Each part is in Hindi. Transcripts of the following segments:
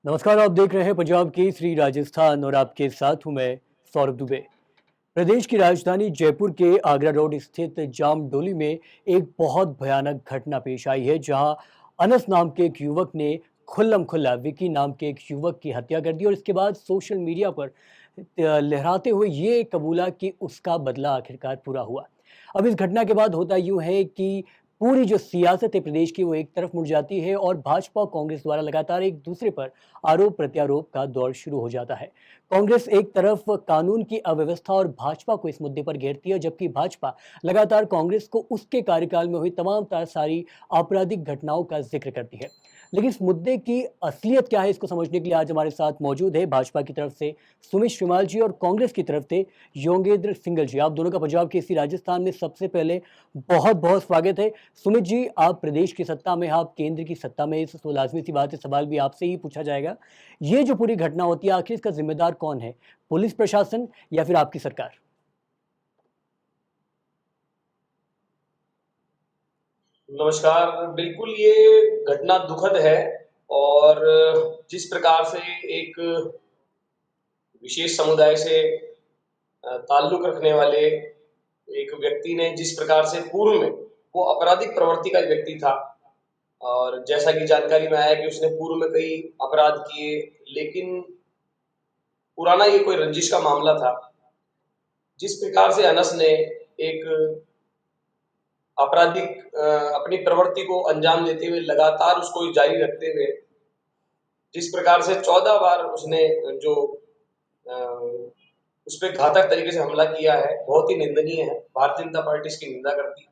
नमस्कार, आप देख रहे हैं पंजाब केसरी राजस्थान और आपके साथ हूं मैं सौरभ दुबे। प्रदेश की राजधानी जयपुर के आगरा रोड स्थित जामडोली में एक बहुत भयानक घटना पेश आई है, जहां अनस नाम के एक युवक ने खुल्लम खुल्ला विकी नाम के एक युवक की हत्या कर दी और इसके बाद सोशल मीडिया पर लहराते हुए ये कबूला कि उसका बदला आखिरकार पूरा हुआ। अब इस घटना के बाद होता यूं है कि पूरी जो सियासत है प्रदेश की वो एक तरफ मुड़ जाती है और भाजपा कांग्रेस द्वारा लगातार एक दूसरे पर आरोप प्रत्यारोप का दौर शुरू हो जाता है। कांग्रेस एक तरफ कानून की अव्यवस्था और भाजपा को इस मुद्दे पर घेरती है, जबकि भाजपा लगातार कांग्रेस को उसके कार्यकाल में हुई तमाम सारी आपराधिक घटनाओं का जिक्र करती है। लेकिन इस मुद्दे की असलियत क्या है, इसको समझने के लिए आज हमारे साथ मौजूद है भाजपा की तरफ से सुमित श्रीमाल जी और कांग्रेस की तरफ से योगेंद्र सिंगल जी। आप दोनों का पंजाब केसरी राजस्थान में सबसे पहले बहुत बहुत स्वागत है। सुमित जी, आप प्रदेश की सत्ता में, आप केंद्र की सत्ता में, इस तो लाजमी सी बात है, सवाल भी आपसे ही पूछा जाएगा। ये जो पूरी घटना होती है, आखिर इसका जिम्मेदार कौन है? पुलिस प्रशासन या फिर आपकी सरकार? नमस्कार। बिल्कुल, ये घटना दुखद है। और जिस प्रकार से एक विशेष समुदाय से ताल्लुक रखने वाले एक व्यक्ति ने जिस प्रकार से पूर्व में वो आपराधिक प्रवृत्ति का एक व्यक्ति था, और जैसा कि जानकारी में आया कि उसने पूर्व में कई अपराध किए, लेकिन पुराना ये कोई रंजिश का मामला था। जिस प्रकार से अनस ने एक आपराधिक अपनी प्रवृत्ति को अंजाम देते हुए लगातार उसको जारी रखते हुए जिस प्रकार से 14 बार उसने जो अ, उस पे घातक तरीके से हमला किया है, बहुत ही निंदनीय है। भारतीय जनता पार्टी इसकी निंदा करती है।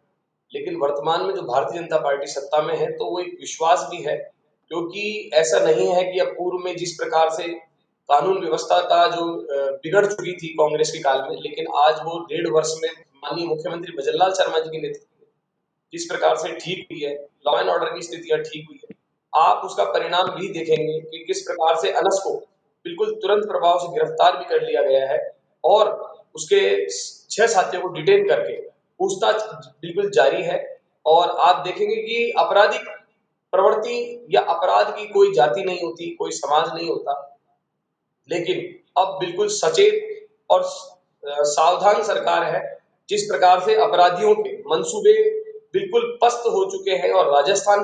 लेकिन वर्तमान में जो भारतीय जनता पार्टी सत्ता में है, तो वो एक विश्वास भी है, क्योंकि ऐसा नहीं है कि अब पूर्व में जिस प्रकार से कानून व्यवस्था का जो बिगड़ चुकी थी कांग्रेस के काल में, लेकिन आज वो 1.5 वर्ष में माननीय मुख्यमंत्री भजनलाल शर्मा जी के नेतृत्व में जिस प्रकार से ठीक हुई है, लॉ एंड ऑर्डर की स्थितियां ठीक हुई है। आप उसका परिणाम भी देखेंगे कि किस प्रकार से अनस को बिल्कुल तुरंत प्रभाव से गिरफ्तार भी कर लिया गया है, और उसके 6 साथियों को डिटेन करके पूछताछ बिल्कुल जारी है। और आप देखेंगे कि आपराधिक प्रवृत्ति या अपराध की कोई जाति नहीं होती, कोई समाज नहीं होता, लेकिन अब बिल्कुल सचेत और सावधान सरकार है। जिस प्रकार से अपराधियों के मंसूबे बिल्कुल पस्त हो चुके हैं, और राजस्थान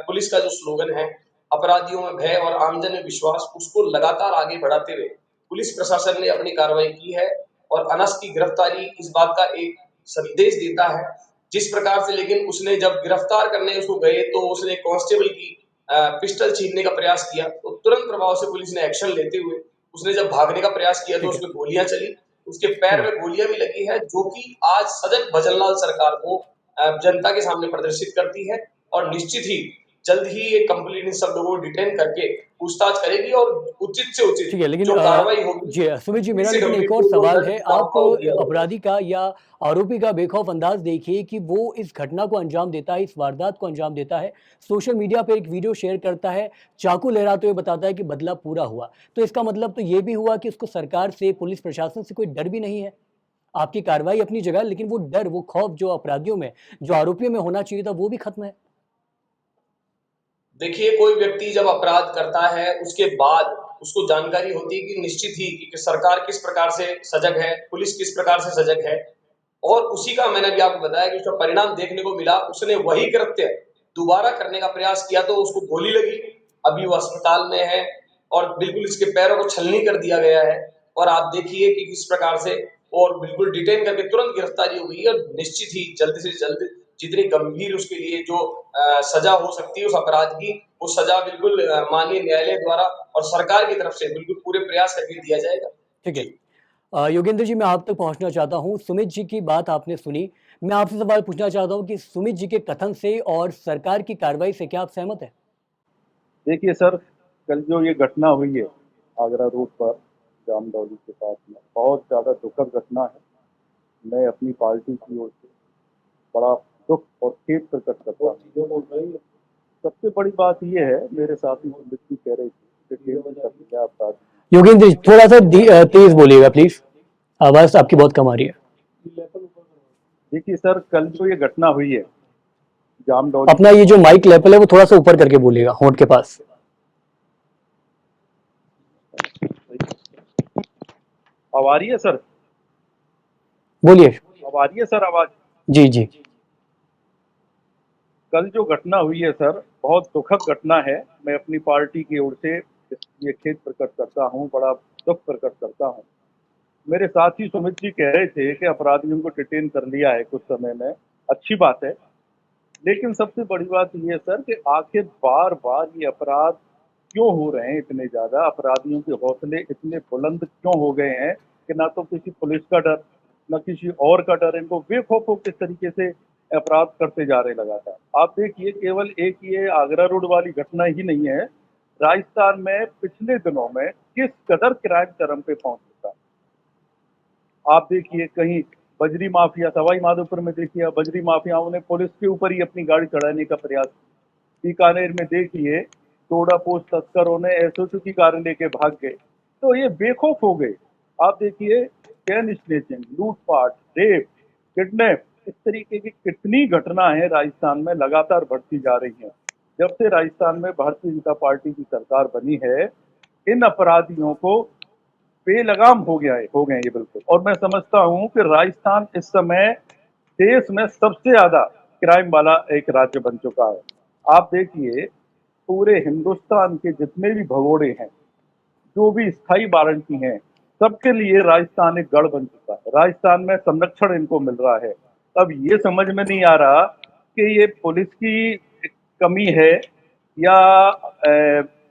पुलिस का जो स्लोगन है, अपराधियों में भय और आमजन में विश्वास, उसको लगातार आगे बढ़ाते हुए पुलिस प्रशासन ने अपनी कार्रवाई की है। और अनस की गिरफ्तारी इस बात का एक संदेश देता है। जिस प्रकार से लेकिन उसने जब गिरफ्तार करने उसको गए, तो उसने कांस्टेबल की पिस्टल छीनने का प्रयास किया, तो तुरंत प्रभाव से पुलिस ने एक्शन लेते हुए उसने जब भागने का प्रयास किया, तो ठीक है। उसमें गोलियां चली, उसके पैर ठीक है। में गोलियां भी लगी है, जो कि आज सजग भजनलाल सरकार को जनता के सामने प्रदर्शित करती है। और निश्चित ही जल्द ही ये कंप्लीट इन सब लोगों को डिटेन करके पूछताछ करेगी, और उचित से ठीक उचित है, लेकिन जो कार्रवाई होगी, जी सुमित जी, गंभीर मेरा से लेकिन गंभीर एक और उनको सवाल है। दंड आप दिया जाएगा। अपराधी का या आरोपी का बेखौफ अंदाज देखिए कि वो इस घटना को अंजाम देता है, इस वारदात को अंजाम देता है, सोशल मीडिया पे एक वीडियो शेयर करता है, चाकू लहराते हुए बताता है कि बदला पूरा हुआ। तो इसका मतलब तो ये भी हुआ कि उसको सरकार से, पुलिस प्रशासन से कोई डर भी नहीं है। आपकी कार्रवाई अपनी जगह, लेकिन वो डर, वो खौफ जो अपराधियों में, जो आरोपियों में होना चाहिए था, वो भी खत्म है। देखिए, कोई व्यक्ति जब अपराध करता है, उसके बाद उसको जानकारी होती है कि निश्चित ही कि सरकार किस प्रकार से सजग है, पुलिस किस प्रकार से सजग है, और उसी का मैंने अभी आपको बताया कि उसका परिणाम देखने को मिला। उसने वही कृत्य दोबारा करने का प्रयास किया, तो उसको गोली लगी, अभी वो अस्पताल में है, और बिल्कुल इसके पैरों को छलनी कर दिया गया है। और आप देखिए कि किस प्रकार से, और बिल्कुल डिटेन करके तुरंत गिरफ्तारी हो गई है। और निश्चित ही जल्द से जल्द जितनी गंभीर उसके लिए जो सजा हो सकती है उस अपराध की, वो सजा बिल्कुल माननीय न्यायालय द्वारा और सरकार की तरफ से बिल्कुल पूरे प्रयास करके दिया जाएगा। ठीक है। जी। योगेंद्र जी, मैं आप तक पहुंचना चाहता हूं। सुमित जी की बात आपने सुनी। मैं आपसे सवाल पूछना चाहता हूं कि सुमित जी के कथन से और सरकार की कार्रवाई से क्या आप सहमत हैं? देखिए सर, कल जो ये घटना हुई है आगरा रोड पर जामदौली के पास में, बहुत ज़्यादा दुखद घटना है। मैं अपनी पार्टी की ओर से बड़ा दुख और खेद प्रकट करता हूँ। सबसे बड़ी बात ये है, मेरे साथी मित्र कह रहे थे कि केंद्र सरकार अपराधी। योगेंद्र जी, थोड़ा सा तेज बोलिएगा प्लीज, आवाज आपकी बहुत कम आ रही है। देखिए सर, कल जो ये घटना हुई है जामदौली अपना ये जो माइक लेवल है वो थोड़ा सा ऊपर करके बोलिएगा, होंठ के पास। अब आ रही है सर? बोलिए। अब आ रही है सर आवाज? जी जी। कल जो घटना हुई है सर, बहुत दुखद घटना है। मैं अपनी पार्टी की ओर से ये खेद प्रकट करता हूँ, बड़ा दुख प्रकट करता हूँ। मेरे साथी सुमित जी कह रहे थे कि अपराधियों को डिटेन कर लिया है कुछ समय में, अच्छी बात है। लेकिन सबसे बड़ी बात यह है सर कि आखिर बार बार ये अपराध क्यों हो रहे हैं, इतने ज्यादा अपराधियों के हौसले इतने बुलंद क्यों हो गए हैं कि ना तो किसी पुलिस का डर, ना किसी और का डर, इनको बेखौफ हो किस तरीके से अपराध करते जा रहे लगातार। आप देखिए, केवल एक ये आगरा रोड वाली घटना ही नहीं है, राजस्थान में पिछले दिनों में किस कदर क्राइम चरम पे पहुंच चुका है। आप देखिए, कहीं बजरी माफिया, सवाई माधोपुर में देखिए, बजरी माफियाओं ने पुलिस के ऊपर ही अपनी गाड़ी चढ़ाने का प्रयास किया। बीकानेर में देखिए, टोडा पोस्ट तस्करों ने एसओटी की कार लेके भाग गए। तो ये बेखौफ हो गए। आप देखिए, चैन स्नेचिंग, लूटपाट, रेप, किडनैप, इस तरीके की कितनी घटना है राजस्थान में लगातार बढ़ती जा रही है। जब से राजस्थान में भारतीय जनता पार्टी की सरकार बनी है, इन अपराधियों को बेलगाम हो गए ये बिल्कुल। और मैं समझता हूं कि राजस्थान इस समय देश में सबसे ज्यादा क्राइम वाला एक राज्य बन चुका है। आप देखिए, पूरे हिंदुस्तान के जितने भी भगोड़े हैं, जो भी स्थायी वारंटी हैं, सबके लिए राजस्थान एक गढ़ बन चुका है। राजस्थान में संरक्षण इनको मिल रहा है। अब ये समझ में नहीं आ रहा कि ये पुलिस की कमी है या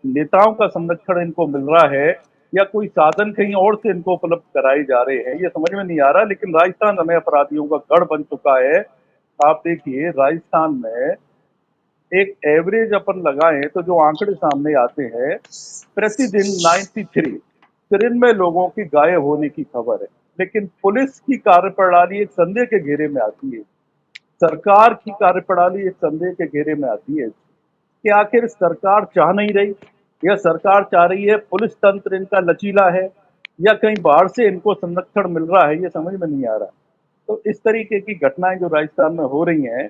नेताओं का संरक्षण इनको मिल रहा है या कोई साधन कहीं और से इनको उपलब्ध कराए जा रहे हैं, ये समझ में नहीं आ रहा। लेकिन राजस्थान हमें अपराधियों का गढ़ बन चुका है। आप देखिए, राजस्थान में एक एवरेज अपन लगाएं तो जो आंकड़े सामने आते हैं, प्रतिदिन 93 लोगों की गायब होने की खबर है। लेकिन पुलिस की कार्यप्रणाली एक संदेह के घेरे में आती है, सरकार की कार्यप्रणाली एक संदेह के घेरे में आती है कि आखिर सरकार चाह नहीं रही, या सरकार चाह रही है पुलिस तंत्र इनका लचीला है, या कहीं बाहर से इनको संरक्षण मिल रहा है, ये समझ में नहीं आ रहा। तो इस तरीके की घटनाएं जो राजस्थान में हो रही हैं,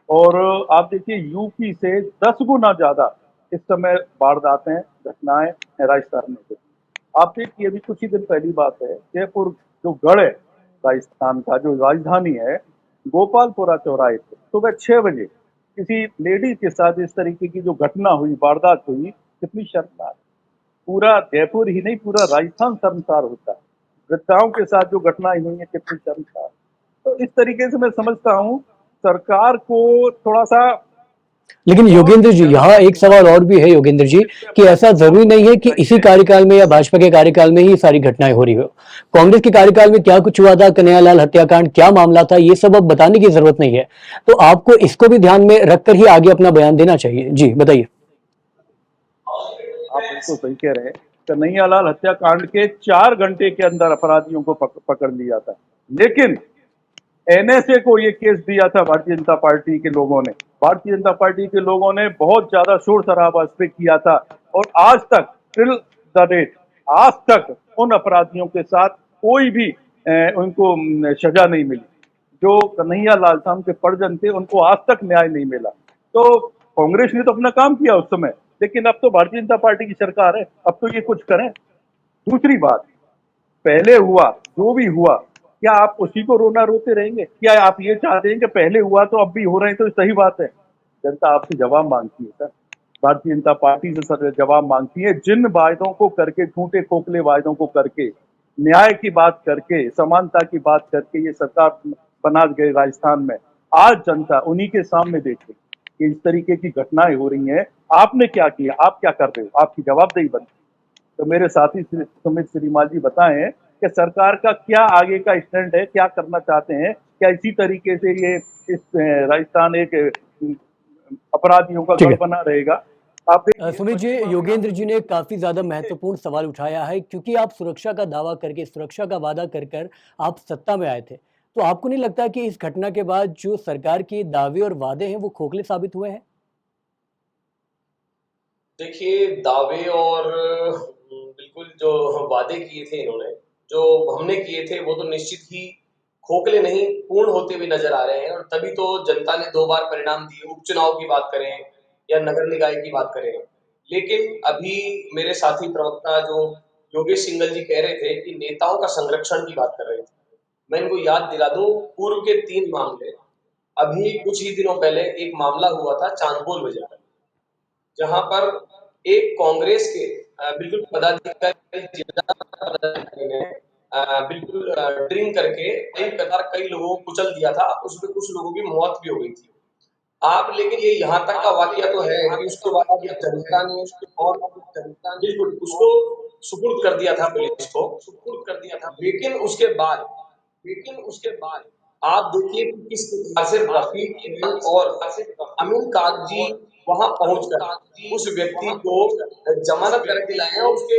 और आप देखिए यूपी से 10 गुना ज्यादा इस समय वारदातें घटनाएं राजस्थान में होती हैं। आप देखिए, अभी कुछ ही दिन पहली बात है, जयपुर जो गढ़ है राजस्थान का, जो राजधानी है, गोपालपुरा चौराहे पे सुबह 6 बजे किसी लेडी के साथ इस तरीके की जो घटना हुई, वारदात हुई, कितनी शर्मनाक। पूरा जयपुर ही नहीं, पूरा राजस्थान शर्मसार होता है। वृद्धाओं के साथ जो घटनाएं हुई है, कितनी शर्मसार। तो इस तरीके से मैं समझता हूँ सरकार को थोड़ा सा लेकिन योगेंद्र जी, यहाँ एक सवाल और भी है योगेंद्र जी, कि ऐसा जरूरी नहीं है कि इसी कार्यकाल में या भाजपा के कार्यकाल में ही सारी घटनाएं हो रही हो। कांग्रेस के कार्यकाल में क्या कुछ हुआ था, कन्हैयालाल हत्याकांड क्या मामला था, ये सब अब बताने की जरूरत नहीं है। तो आपको इसको भी ध्यान में रखकर ही आगे अपना बयान देना चाहिए। जी बताइए। आप बिल्कुल सही कह रहे हैं। कन्हैयालाल हत्याकांड के 4 घंटे के अंदर अपराधियों को पकड़ लिया था। लेकिन एनएसए को ये केस दिया था भारतीय जनता पार्टी के लोगों ने। भारतीय जनता पार्टी के लोगों ने बहुत ज्यादा शोर शराबा इस पे किया था, और आज तक टिल द डेट, आज तक उन अपराधियों के साथ कोई भी उनको सजा नहीं मिली। जो कन्हैयालाल साहब के परिजन थे, उनको आज तक न्याय नहीं मिला। तो कांग्रेस ने तो अपना काम किया उस समय, लेकिन अब तो भारतीय जनता पार्टी की सरकार है, अब तो ये कुछ करें। दूसरी बात, पहले हुआ जो भी हुआ, क्या आप उसी को रोना रोते रहेंगे? क्या आप ये चाहते हैं कि पहले हुआ तो अब भी हो रहे हैं, तो सही बात है? जनता आपसे जवाब मांगती है सर, भारतीय जनता पार्टी से सर जवाब मांगती है। जिन वायदों को करके, झूठे खोखले वायदों को करके, न्याय की बात करके, समानता की बात करके ये सरकार बना गए राजस्थान में, आज जनता उन्हीं के सामने देखे कि इस तरीके की घटनाएं हो रही हैं। आपने क्या किया, आप क्या कर रहे हो, आपकी जवाबदेही बनती है। तो मेरे साथी सुमित श्रीमाल जी बताएं कि सरकार का क्या आगे का स्टैंड है, क्या करना चाहते हैं? क्या इसी तरीके से ये इस राजस्थान एक अपराधियों का ठीक गढ़ है। बना रहेगा? आप देखिए, सुमित जी, योगेंद्र जी ने काफी ज्यादा महत्वपूर्ण सवाल उठाया है, क्योंकि आप सुरक्षा का दावा करके, सुरक्षा का वादा कर कर आप सत्ता में आए थे। तो आपको नहीं लगता कि इस घटना के बाद जो सरकार के दावे और वादे हैं वो खोखले साबित हुए हैं? देखिए, दावे और बिल्कुल जो वादे किए थे इन्होंने, जो हमने किए थे, वो तो निश्चित ही खोखले नहीं, पूर्ण होते हुए नज़र आ रहे हैं, और तभी तो जनता ने 2 बार परिणाम दिए। उपचुनाव की बात करें या नगर निकाय की बात करें। लेकिन अभी मेरे साथी प्रवक्ता जो योगेश सिंघल जी कह रहे थे कि नेताओं का संरक्षण की बात कर रहे थे। मैं इनको याद दिला दूं, पूर्व के 3 मामले, अभी कुछ ही दिनों पहले एक मामला हुआ था चांदपोल बाजार में, जहां पर एक कांग्रेस के बिल्कुल पदाधिकारी, जिला पदाधिकारी ने बिल्कुल ड्रिंक करके कई लोगों को कुचल दिया था, उसमें कुछ लोगों की मौत भी हो गई थी। आप लेकिन ये यहाँ तक का वाकया तो है कि उसके बाद जनता ने और बिल्कुल उसको सुपुर्द कर दिया था पुलिस को, लेकिन उसके बाद आप देखिए कि किस प्रकार से रफीक और अमीन कागजी वहां पहुंचकर उस व्यक्ति को जमानत करके लाए हैं, उसके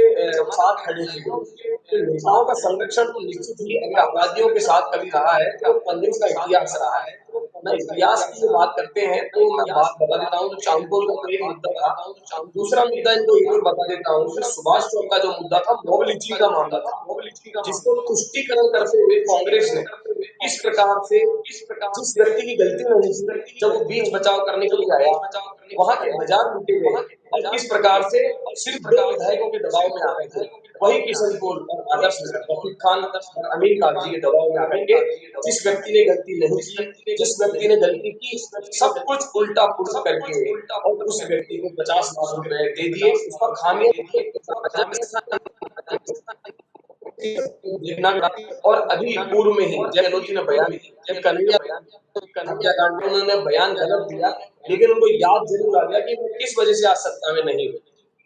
साथ खड़े थे। तो नेताओं का संरक्षण तो निश्चित ही अगर अपराधियों के साथ कभी रहा है तो कांग्रेस का इतिहास रहा है। मैं इतिहास की जो बात करते हैं तो मैं बात बता देता हूँ, तो चांदपोल का तो एक मुद्दा था। दूसरा मुद्दा इनको एक और बता देता हूँ कि सुभाष चौक का जो मुद्दा था, मॉब लिंचिंग का मामला था, जिसको तुष्टीकरण करते हुए कांग्रेस ने इस प्रकार से जिस व्यक्ति की गलती नहीं थी, जब वो बीच बचाव करने के लिए आया, वहां के बाजार लूटे गए और किस प्रकार से सिर्फ 2 विधायकों के दबाव में आ गए थे, वही किशन कोल और आदर्श रफीक खान और अमीन कागजी के दबाव में आकर के जिस व्यक्ति ने गलती नहीं की, जिस व्यक्ति ने गलती की, सब कुछ उल्टा पुल्टा करके और उस व्यक्ति को 50 लाख रुपए दे दिए, उसका खामियाजा देखना। और अभी पूर्व में ही जय गहलोत जी ने बयान, जब कन्हैया हत्याकांड में उन्होंने बयान गलत दिया, लेकिन उनको याद जरूर आ गया कि वो किस वजह से आज सत्ता में नहीं हुए।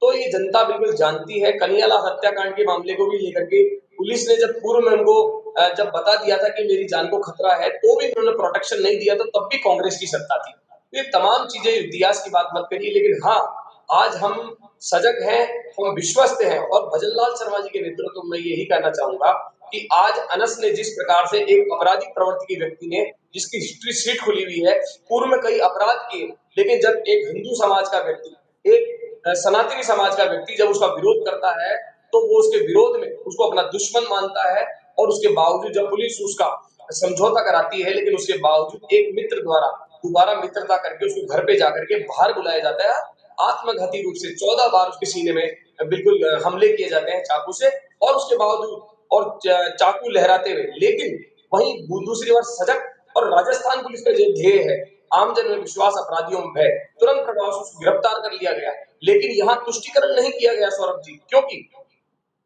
तो ये जनता बिल्कुल जानती है। कन्हैयालाल हत्याकांड के मामले को भी लेकर के पुलिस ने जब पूर्व में उनको जब बता दिया था कि मेरी जान को खतरा है, तो भी उन्होंने प्रोटेक्शन नहीं दिया, तो तब भी कांग्रेस की सत्ता थी। ये तमाम चीजें इतिहास की बात मत करिए, लेकिन हाँ, आज हम सजग हैं, हम विश्वस्त हैं और भजन लाल शर्मा जी के नेतृत्व में यही कहना चाहूंगा कि आज अनस ने जिस प्रकार से एक आपराधिक प्रवृत्ति के व्यक्ति ने, जिसकी हिस्ट्री शीट खुली हुई है, पूर्व में कई अपराध किए, लेकिन जब एक हिंदू समाज का व्यक्ति, एक सनातनी समाज का व्यक्ति जब उसका विरोध करता है, तो वो उसके विरोध में उसको अपना दुश्मन मानता है और उसके बावजूद जब पुलिस उसका समझौता कराती है, लेकिन उसके बावजूद एक मित्र द्वारा दोबारा मित्रता करके उसको घर पे जाकर के बाहर बुलाया जाता है, आत्मघाती रूप से 14 बार उसके सीने में बिल्कुल हमले किए जाते हैं चाकू से, और उसके बावजूद और चाकू लहराते हुए, लेकिन वहीं दूसरी बार सजग। और राजस्थान पुलिस का जो ध्येय है, आमजन में विश्वास, अपराधियों में भय, तुरंत प्रभाव से उसको गिरफ्तार कर लिया गया, लेकिन यहाँ तुष्टिकरण नहीं किया गया सौरभ जी, क्योंकि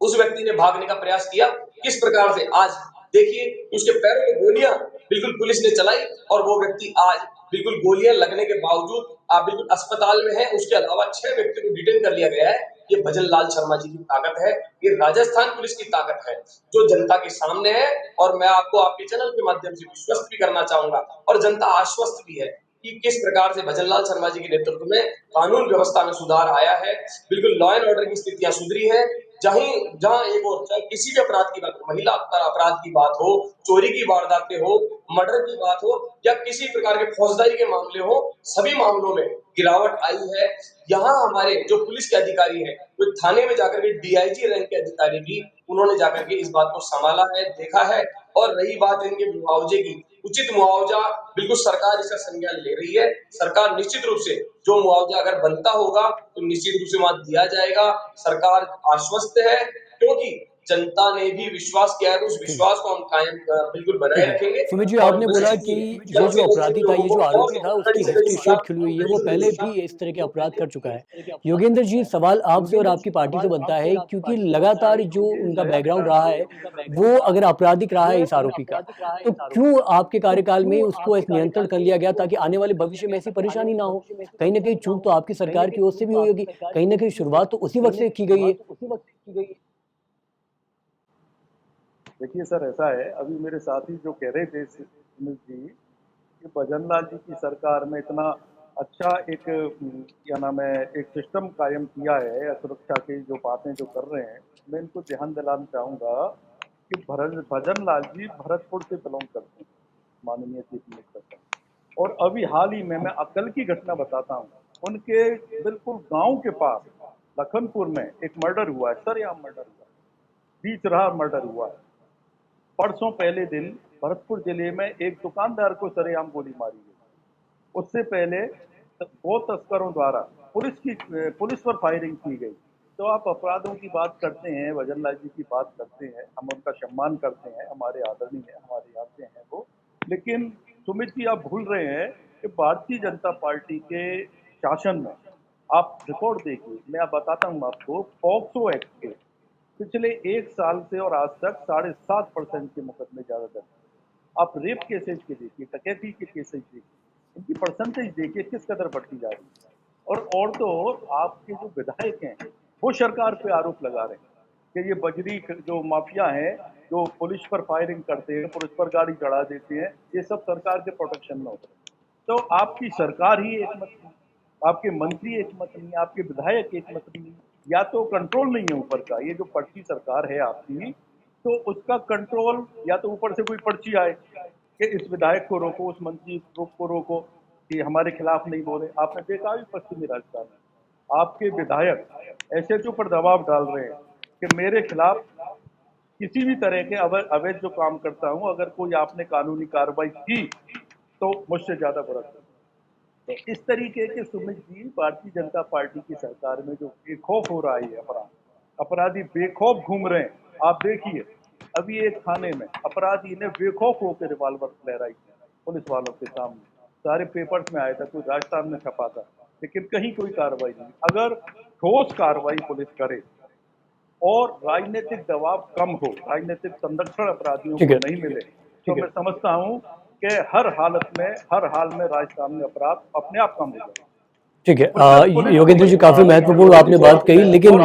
उस व्यक्ति ने भागने का प्रयास किया। किस प्रकार से आज देखिए उसके पैरों में गोलियां बिल्कुल पुलिस ने चलाई और वो व्यक्ति आज बिल्कुल गोलियां लगने के बावजूद बिल्कुल अस्पताल में है। उसके अलावा 6 व्यक्ति को डिटेन कर लिया गया है। ये भजन लाल शर्मा जी की ताकत है, ये राजस्थान पुलिस की ताकत है जो जनता के सामने है। और मैं आपको आपके चैनल के माध्यम से विश्वस्त भी करना चाहूंगा और जनता आश्वस्त भी है कि किस प्रकार से भजन लाल शर्मा जी के नेतृत्व में कानून व्यवस्था में सुधार आया है। बिल्कुल लॉ एंड ऑर्डर की स्थितियां सुधरी है। जहां एक और चाहे किसी भी अपराध की बात हो, महिला अपराध की बात हो, चोरी की वारदातें हो, मर्डर की बात हो या किसी प्रकार के फौजदारी के मामले हो, सभी मामलों में गिरावट आई है। यहाँ हमारे जो पुलिस के अधिकारी हैं, वो थाने में जाकर के डीआईजी रैंक के अधिकारी भी उन्होंने जाकर के इस बात को संभाला है, देखा है। और रही बात इनके मुआवजे की, उचित मुआवजा बिल्कुल सरकार इसका संज्ञान ले रही है। सरकार निश्चित रूप से जो मुआवजा अगर बनता होगा तो निश्चित रूप से वहां दिया जाएगा। सरकार आश्वस्त है क्योंकि जनता ने भी विश्वास किया है, तो उस विश्वास को हम कायम बिल्कुल बनाए ठीक है रखेंगे। सुमित जी, और आपने बोला निश्चित कि ही ये जल्द जो से जल्द अपराधी था, ये लोगों जो को आरोपी था, और उसकी कड़ी से कड़ी हिस्ट्री सजा शीट खुली हुई है, वो बिल्कुल पहले मिलेगी। भी इस तरह के अपराध कर चुका है। योगेंद्र जी, सवाल आपसे और आपकी पार्टी से बनता है, क्योंकि लगातार जो उनका बैकग्राउंड रहा है, वो अगर आपराधिक रहा है इस आरोपी का, तो क्यों आपके कार्यकाल में उसको एक नियंत्रण कर लिया गया ताकि आने वाले भविष्य में ऐसी परेशानी ना हो? कहीं ना कहीं चूक तो आपकी सरकार की ओर से भी हुई होगी, कहीं ना कहीं शुरुआत तो उसी वक्त से की गई है। देखिए सर, ऐसा है, अभी मेरे साथी जो कह रहे थे सुमित जी कि भजन लाल जी की सरकार में इतना अच्छा एक क्या नाम है, एक सिस्टम कायम किया है या सुरक्षा की जो बातें जो कर रहे हैं, मैं इनको ध्यान दिलाना चाहूँगा कि भजन लाल जी भरतपुर से बिलोंग करते हैं, माननीय चीफ मिनिस्टर साहब। और अभी हाल ही में मैं कल की घटना बताता हूँ, उनके बिल्कुल गांव के पास लखनपुर में एक मर्डर हुआ है, सरेआम मर्डर हुआ है, बीच राह मर्डर हुआ है। परसों पहले दिन भरतपुर जिले में एक दुकानदार को सरेआम गोली मारी गई। उससे पहले 2 तस्करों द्वारा पुलिस पर फायरिंग की गई। तो आप अपराधों की बात करते हैं, भजन लाल जी की बात करते हैं, हम उनका सम्मान करते हैं, हमारे आदरणीय हैं, हमारे यहाँ से हैं वो। लेकिन सुमित जी, आप भूल रहे हैं कि भारतीय जनता पार्टी के शासन में आप रिकॉर्ड देखिए, मैं आप बताता हूँ आपको, पॉक्सो एक्ट के पिछले 1 साल से और आज तक 7.5% के मुकदमे ज्यादा दर्ज हैं। आप रेप केसेज के देखिए, डकैती के केसेज देखिए, इनकी परसेंटेज देखिए किस कदर बढ़ती जा रही है। और तो और आपके जो विधायक हैं वो सरकार पे आरोप लगा रहे हैं कि ये बजरी जो माफिया हैं, जो पुलिस पर फायरिंग करते हैं, पुलिस पर गाड़ी चढ़ा देते हैं, ये सब सरकार के प्रोटेक्शन में होते हैं। तो आपकी सरकार ही एक मत नहीं, आपके मंत्री एक मत नहीं, आपके विधायक एक मत नहीं, या तो कंट्रोल नहीं है ऊपर का। ये जो पर्ची सरकार है आपकी, तो उसका कंट्रोल या तो ऊपर से कोई पर्ची आए कि इस विधायक को रोको, उस मंत्री को रोको, कि हमारे खिलाफ नहीं बोले। आपने देखा भी पश्चिमी राजस्थान में आपके विधायक एसएचओ पर दबाव डाल रहे हैं कि मेरे खिलाफ किसी भी तरह के अवैध जो काम करता हूं, अगर कोई आपने कानूनी कार्रवाई की तो मुझसे ज्यादा बुरा करो। तो इस तरीके के सुमित जी, भारतीय जनता पार्टी की सरकार में जो बेखौफ हो रहा है अपराधी बेखौफ घूम रहे हैं। आप देखिए, अभी एक थाने में अपराधी ने बेखौफ होकर रिवॉल्वर लहराई पुलिस वालों के सामने, सारे पेपर्स में आया था, कोई राजस्थान में छपा था, लेकिन कहीं कोई कार्रवाई नहीं। अगर ठोस कार्रवाई पुलिस करे और राजनीतिक दबाव कम हो, राजनीतिक संरक्षण अपराधियों ठीक को है, नहीं मिले, तो ठीक है, मैं समझता हूं कि हर हालत में, हर हाल में राजस्थान में अपराध अपने आप कम हो जाए। ठीक है। पुलिस को योगेंद्र जी, काफी महत्वपूर्ण आपने बात कही, लेकिन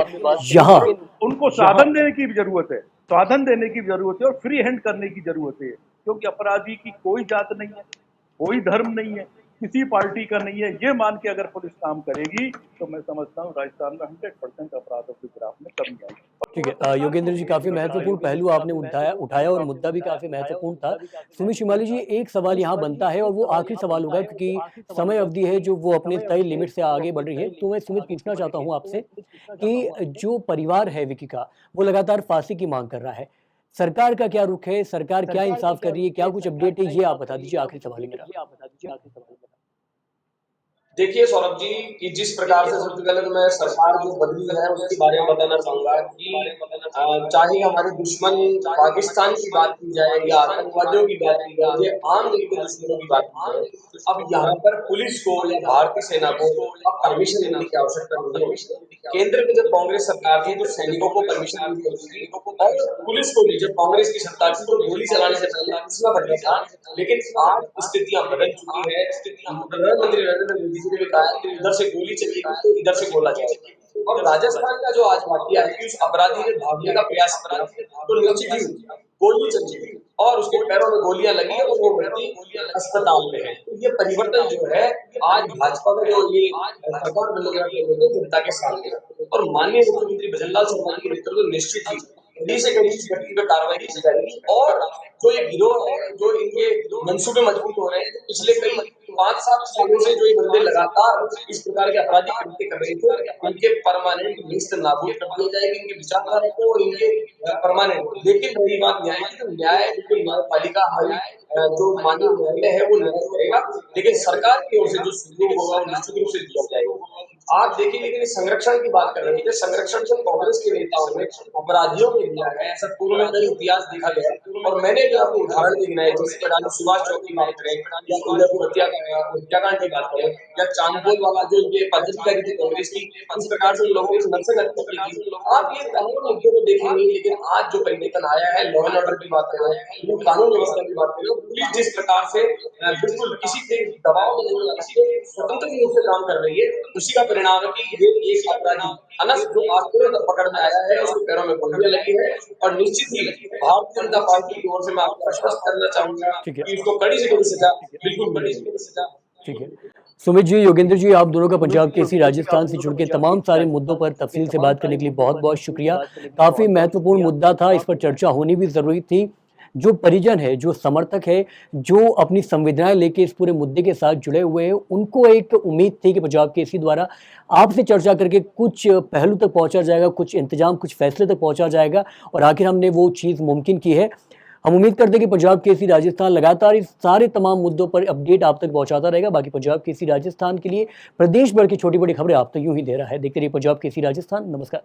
यहाँ उनको साधन देने की भी जरूरत है, साधन देने की जरूरत है और फ्री हैंड करने की जरूरत है, क्योंकि अपराधी की कोई जात नहीं है, कोई धर्म नहीं है, किसी पार्टी का नहीं है। ये मान के अगर पुलिस काम करेगी तो मैं समझता हूँ राजस्थान में 100% अपराधों के ग्राफ में कमी आएगी। ठीक है। योगेंद्र जी, काफी महत्वपूर्ण पहलू आपने उठाया उठाया और मुद्दा भी काफी महत्वपूर्ण था। सुमित शिमाली जी, एक सवाल यहाँ बनता है और वो आखिरी सवाल होगा, क्योंकि समय अवधि है जो वो अपने तय लिमिट से आगे बढ़ रही है। तो मैं सुमित पूछना चाहता हूँ आपसे कि जो परिवार है विकी का, वो लगातार फांसी की मांग कर रहा है। सरकार का क्या रुख है? सरकार क्या इंसाफ कर रही है? क्या कुछ अपडेट है? ये आप बता दीजिए, आखिरी सवाल है मेरा। देखिए सौरभ जी, कि जिस प्रकार से सबसे पहले तो मैं सरकार जो बदली है उसके बारे में बताना चाहूंगा कि चाहे हमारे दुश्मन पाकिस्तान की बात की जाए या आतंकवादियों की बात की जाए या आम दिल के दुश्मनों की बात की जाए, अब यहाँ पर पुलिस को या भारतीय सेना को अब परमिशन देने की आवश्यकता नहीं है। केंद्र में जब कांग्रेस सरकार थी तो सैनिकों को परमिशन दी गई थी और पुलिस को भी जब कांग्रेस की सरकार थी तो गोली चलाने से पहले पूछना पड़ता था। लेकिन आज स्थितियां बदल चुकी है। प्रधानमंत्री नरेंद्र मोदी जी ने भी कहा कि इधर से गोली चलेगी तो इधर से गोला जाएगा। और राजस्थान का जो आज वाकया है कि उस अपराधी ने भागने का प्रयास किया तो निश्चित ही गोली चली और उसके पैरों में गोलियां लगी और वो व्यक्ति अस्पताल में है। तो ये परिवर्तन जो है आज भाजपा में जो ये सरकार बनने का जनता के सामने है और माननीय मुख्यमंत्री भजनलाल शर्मा के नेतृत्व में निश्चित ही कड़ी से कड़ी इस व्यक्ति पर कार्रवाई की जाएगी। और जो ये गिरोह है, जो इनके मंसूबे मजबूत हो रहे हैं, तो पिछले कई 5-7 सालों से जो ये बंदे लगातार इस प्रकार के आपराधिक कृत्य कर रहे थे, इनके परमानेंट लिस्ट नाबूद कर दिया जाएगी, इनकी विचारधारा को और इनके परमानेंट। लेकिन रही बात न्याय की, तो न्याय बिल्कुल न्यायपालिका हमारी जो माननीय न्यायालय है वो न्याय करेगा, लेकिन सरकार की ओर से जो सहयोग होगा वो निश्चित रूप से दिया जाएगा। आप देखिए, लेकिन इस संरक्षण की बात कर रहे थे, संरक्षण को कांग्रेस के नेताओं ने अपराधियों को दिया है, ऐसा पूर्व में कई इतिहास देखा गया। और मैंने भी आपको उदाहरण भी गिनाए, जैसे प्रधान सुभाष चौक की बात करें या उदयपुर हत्याकांड की बात करें या चांदपोल वाला जो इनके पदाधिकारी थे कांग्रेस की, इस प्रकार से उन लोगों की नक्सल हत्या की थी। आप ये तमाम मुद्दों को देखेंगे, लेकिन आज जो परिवर्तन आया है, लॉ एंड ऑर्डर की बात करें, कानून व्यवस्था की बात करें, पुलिस जिस प्रकार से बिल्कुल किसी के दबाव में नहीं आती है, स्वतंत्र रूप से काम कर रही है, उसी का परिणाम है कि ये एक अपराधी अनस जो आज तुरंत पकड़ में आया है, उसके पैरों में गोलियां लगी है। और निश्चित ही भारतीय जनता पार्टी की ओर से मैं आपको आश्वस्त करना चाहूंगा ठीक है, कि उसको कड़ी से कड़ी सजा बिल्कुल मिलेगी। ठीक है। सुमित जी, योगेंद्र जी, आप दोनों का पंजाब केसरी राजस्थान से जुड़ के तमाम सारे मुद्दों पर तफसील से बात करने के लिए बहुत बहुत शुक्रिया। काफ़ी महत्वपूर्ण मुद्दा था, इस पर चर्चा होनी भी ज़रूरी थी। जो परिजन है, जो समर्थक है, जो अपनी संवेदनाएं लेके इस पूरे मुद्दे के साथ जुड़े हुए हैं, उनको एक उम्मीद थी कि पंजाब केसरी द्वारा आपसे चर्चा करके कुछ पहलू तक पहुंचा जाएगा, कुछ इंतजाम, कुछ फैसले तक पहुंचा जाएगा और आखिर हमने वो चीज़ मुमकिन की है। हम उम्मीद करते हैं कि पंजाब केसरी राजस्थान लगातार इस सारे तमाम मुद्दों पर अपडेट आप तक पहुंचाता रहेगा। बाकी पंजाब केसरी राजस्थान के लिए प्रदेश भर की छोटी बड़ी खबरें आप तक यूं ही दे रहा है। देखते रहिए पंजाब केसरी राजस्थान। नमस्कार।